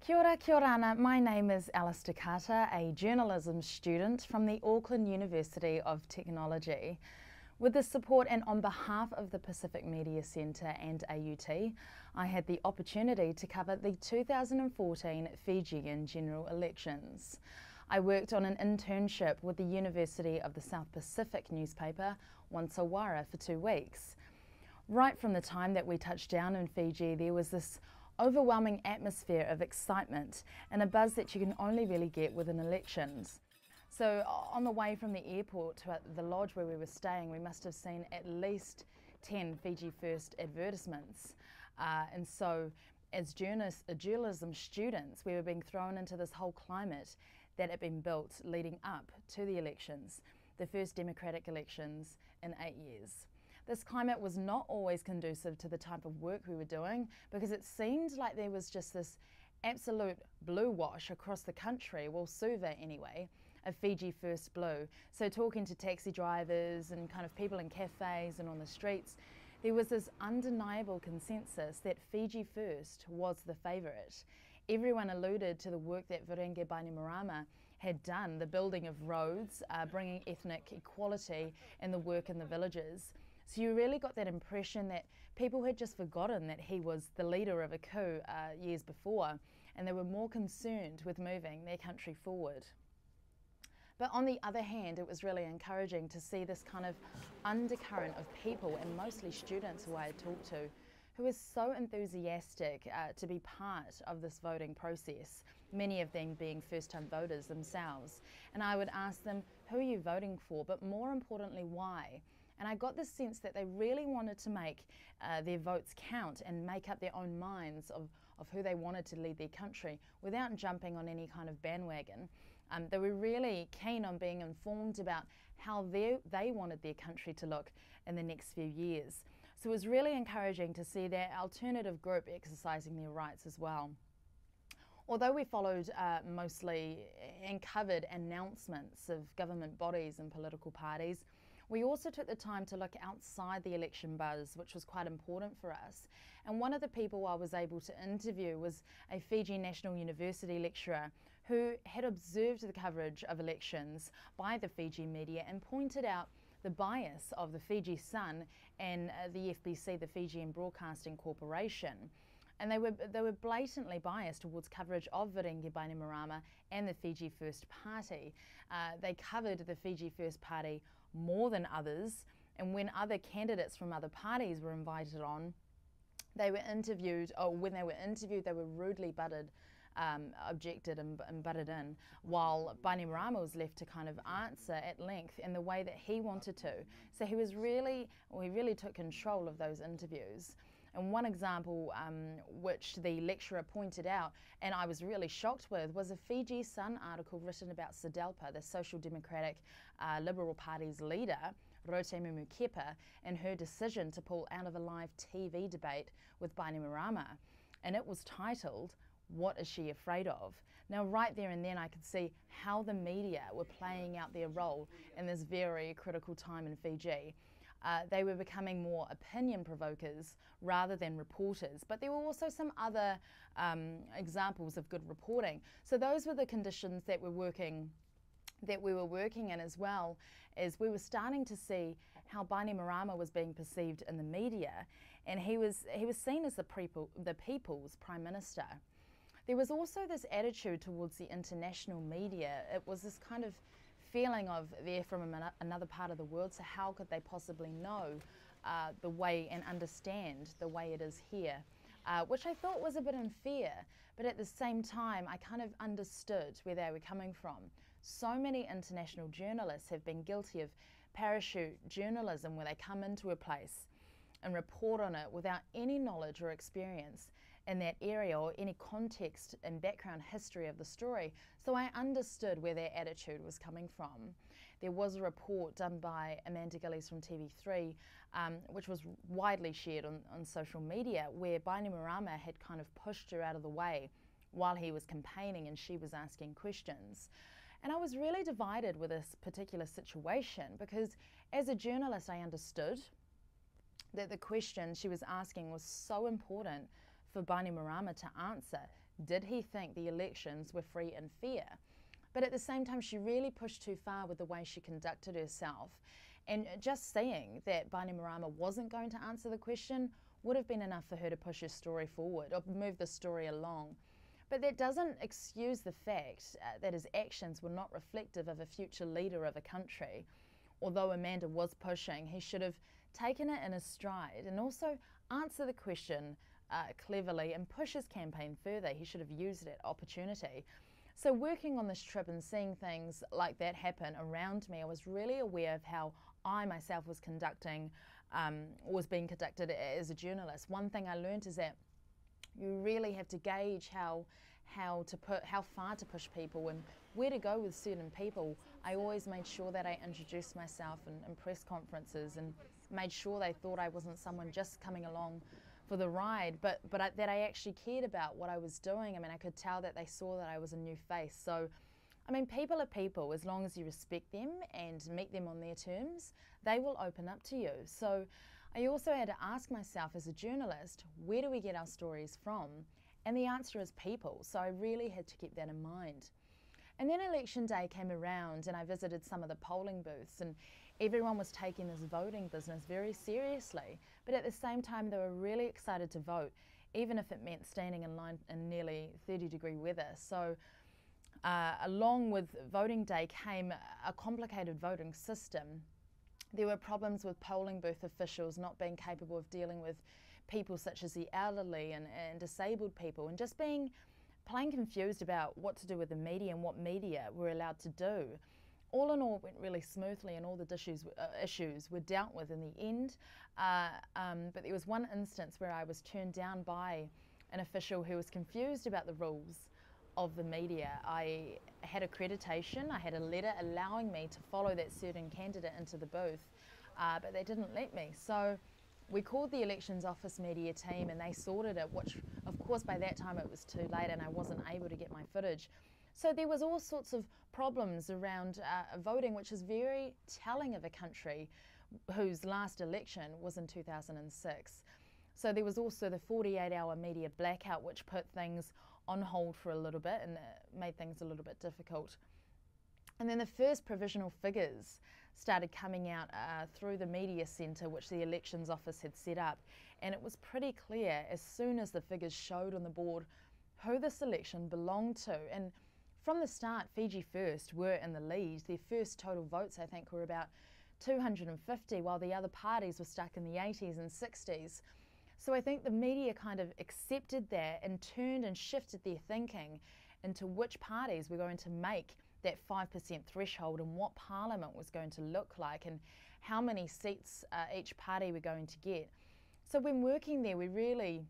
Kia ora, kia orana. My name is Alistar Kata, a journalism student from the Auckland University of Technology. With the support and on behalf of the Pacific Media Centre and AUT, I had the opportunity to cover the 2014 Fijian General Elections. I worked on an internship with the University of the South Pacific newspaper, Wansolwara, for 2 weeks. Right from the time that we touched down in Fiji, there was this overwhelming atmosphere of excitement and a buzz that you can only really get within elections. So on the way from the airport to the lodge where we were staying, we must have seen at least 10 Fiji First advertisements. And so as journalism students, we were being thrown into this whole climate that had been built leading up to the elections, the first democratic elections in 8 years. This climate was not always conducive to the type of work we were doing, because it seemed like there was just this absolute blue wash across the country, well, Suva anyway, of Fiji First blue. So talking to taxi drivers and kind of people in cafes and on the streets, there was this undeniable consensus that Fiji First was the favourite. Everyone alluded to the work that Vurenge Bainimarama had done, the building of roads, bringing ethnic equality and the work in the villages. So you really got that impression that people had just forgotten that he was the leader of a coup years before, and they were more concerned with moving their country forward. But on the other hand, it was really encouraging to see this kind of undercurrent of people, and mostly students who I had talked to, who were so enthusiastic to be part of this voting process, many of them being first-time voters themselves. And I would ask them, who are you voting for? But more importantly, why? And I got the sense that they really wanted to make their votes count and make up their own minds of who they wanted to lead their country without jumping on any kind of bandwagon. They were really keen on being informed about how they wanted their country to look in the next few years. So it was really encouraging to see that alternative group exercising their rights as well. Although we followed mostly and covered announcements of government bodies and political parties, we also took the time to look outside the election buzz, which was quite important for us. And one of the people I was able to interview was a Fiji National University lecturer who had observed the coverage of elections by the Fiji media and pointed out the bias of the Fiji Sun and the FBC, the Fijian Broadcasting Corporation. And they were blatantly biased towards coverage of Vurenge Bainimarama and the Fiji First Party. They covered the Fiji First Party more than others, and when other candidates from other parties were invited on, they were interviewed, or when they were interviewed, they were rudely objected and butted in, while Bainimarama was left to kind of answer at length in the way that he wanted to. So he really took control of those interviews. And one example which the lecturer pointed out, and I was really shocked with, was a Fiji Sun article written about Sadelpa, the Social Democratic Liberal Party's leader, Rotemu Mukepa, and her decision to pull out of a live TV debate with Bainimarama. And it was titled, "What is she afraid of?" Now right there and then I could see how the media were playing out their role in this very critical time in Fiji. They were becoming more opinion provokers rather than reporters, but there were also some other examples of good reporting. So those were the conditions that we were working in, as well as we were starting to see how Bainimarama was being perceived in the media, and he was seen as the people's Prime Minister. There was also this attitude towards the international media. It was this kind of feeling of they're from another part of the world, so how could they possibly know the way and understand the way it is here, which I thought was a bit unfair, but at the same time I kind of understood where they were coming from. So many international journalists have been guilty of parachute journalism, where they come into a place and report on it without any knowledge or experience in that area or any context and background history of the story. So I understood where their attitude was coming from. There was a report done by Amanda Gillies from TV3, which was widely shared on social media, where Bainimarama had kind of pushed her out of the way while he was campaigning and she was asking questions. And I was really divided with this particular situation, because as a journalist I understood that the question she was asking was so important for Bainimarama to answer Did he think the elections were free and fair? But at the same time, she really pushed too far with the way she conducted herself. And just saying that Bainimarama wasn't going to answer the question would have been enough for her to push her story forward or move the story along. But that doesn't excuse the fact that his actions were not reflective of a future leader of a country. Although Amanda was pushing, he should have taken it in his stride and also answer the question cleverly and push his campaign further. He should have used that opportunity. So working on this trip and seeing things like that happen around me, I was really aware of how I myself was being conducted as a journalist. One thing I learned is that you really have to gauge how far to push people and where to go with certain people. I always made sure that I introduced myself in press conferences and made sure they thought I wasn't someone just coming along for the ride, but that I actually cared about what I was doing. I mean, I could tell that they saw that I was a new face. So, I mean, people are people. As long as you respect them and meet them on their terms, they will open up to you. So I also had to ask myself as a journalist, where do we get our stories from? And the answer is people. So I really had to keep that in mind. And then election day came around and I visited some of the polling booths, and everyone was taking this voting business very seriously. But at the same time, they were really excited to vote, even if it meant standing in line in nearly 30-degree weather. So along with voting day came a complicated voting system. There were problems with polling booth officials not being capable of dealing with people such as the elderly and disabled people, and just being plain confused about what to do with the media and what media were allowed to do. All in all, it went really smoothly and all the issues were dealt with in the end. But there was one instance where I was turned down by an official who was confused about the rules of the media. I had accreditation, I had a letter allowing me to follow that certain candidate into the booth, but they didn't let me. So we called the elections office media team and they sorted it, which of course by that time it was too late and I wasn't able to get my footage. So there was all sorts of problems around voting, which is very telling of a country whose last election was in 2006. So there was also the 48-hour media blackout, which put things on hold for a little bit and made things a little bit difficult. And then the first provisional figures started coming out through the media centre, which the elections office had set up. And it was pretty clear as soon as the figures showed on the board who this election belonged to. And from the start, Fiji First were in the lead. Their first total votes, I think, were about 250, while the other parties were stuck in the 80s and 60s. So I think the media kind of accepted that and turned and shifted their thinking into which parties were going to make that 5% threshold and what Parliament was going to look like and how many seats each party were going to get. So when working there, we really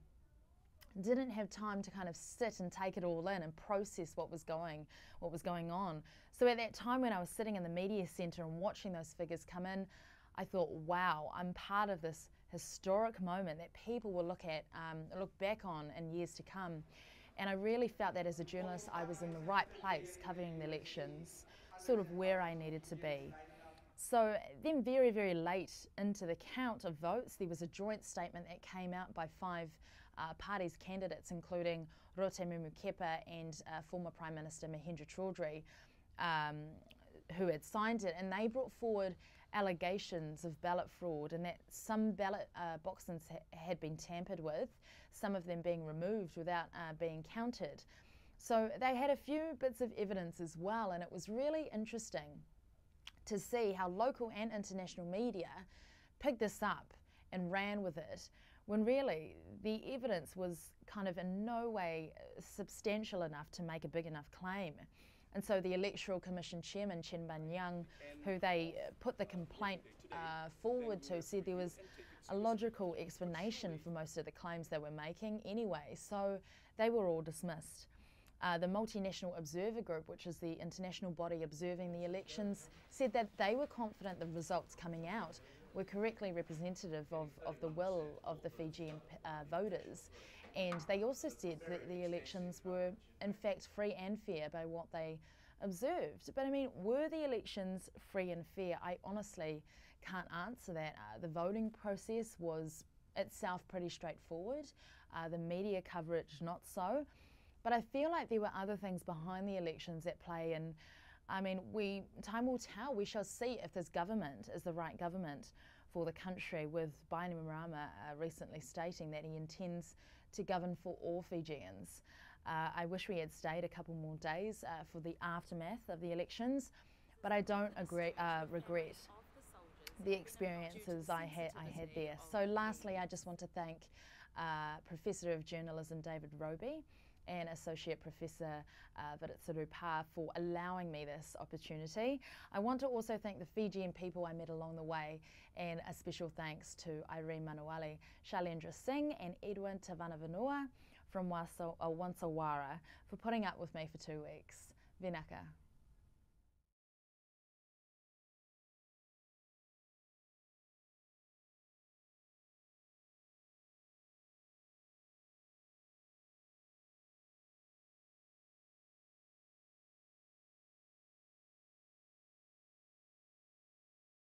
didn't have time to kind of sit and take it all in and process what was going on. So at that time when I was sitting in the media centre and watching those figures come in, I thought, wow, I'm part of this historic moment that people will look back on in years to come. And I really felt that as a journalist I was in the right place covering the elections, sort of where I needed to be. So then very, very late into the count of votes, there was a joint statement that came out by 5 parties' candidates, including Rotemu Mukepa and former Prime Minister Mahendra Chaudhry, who had signed it, and they brought forward allegations of ballot fraud and that some ballot boxes had been tampered with, some of them being removed without being counted. So they had a few bits of evidence as well, and it was really interesting to see how local and international media picked this up and ran with it, when really the evidence was kind of in no way substantial enough to make a big enough claim. And so the Electoral Commission Chairman, Chen Ban-Young, who they put the complaint forward to, said there was a logical explanation for most of the claims they were making anyway, so they were all dismissed. The Multinational Observer Group, which is the international body observing the elections, said that they were confident the results coming out were correctly representative of the will of the Fijian voters. And they also said that the elections were in fact free and fair by what they observed. But I mean, were the elections free and fair? I honestly can't answer that. The voting process was itself pretty straightforward. The media coverage not so. But I feel like there were other things behind the elections at play, and I mean, time will tell. We shall see if this government is the right government for the country, with Bainimarama recently stating that he intends to govern for all Fijians. I wish we had stayed a couple more days for the aftermath of the elections, but I don't regret the experiences I had there. So lastly, I just want to thank Professor of Journalism David Roby and Associate Professor Vitsuru Pa for allowing me this opportunity. I want to also thank the Fijian people I met along the way, and a special thanks to Irene Manueli, Shailendra Singh and Edwin Tavanavanua from Wansolwara for putting up with me for 2 weeks. Vinaka.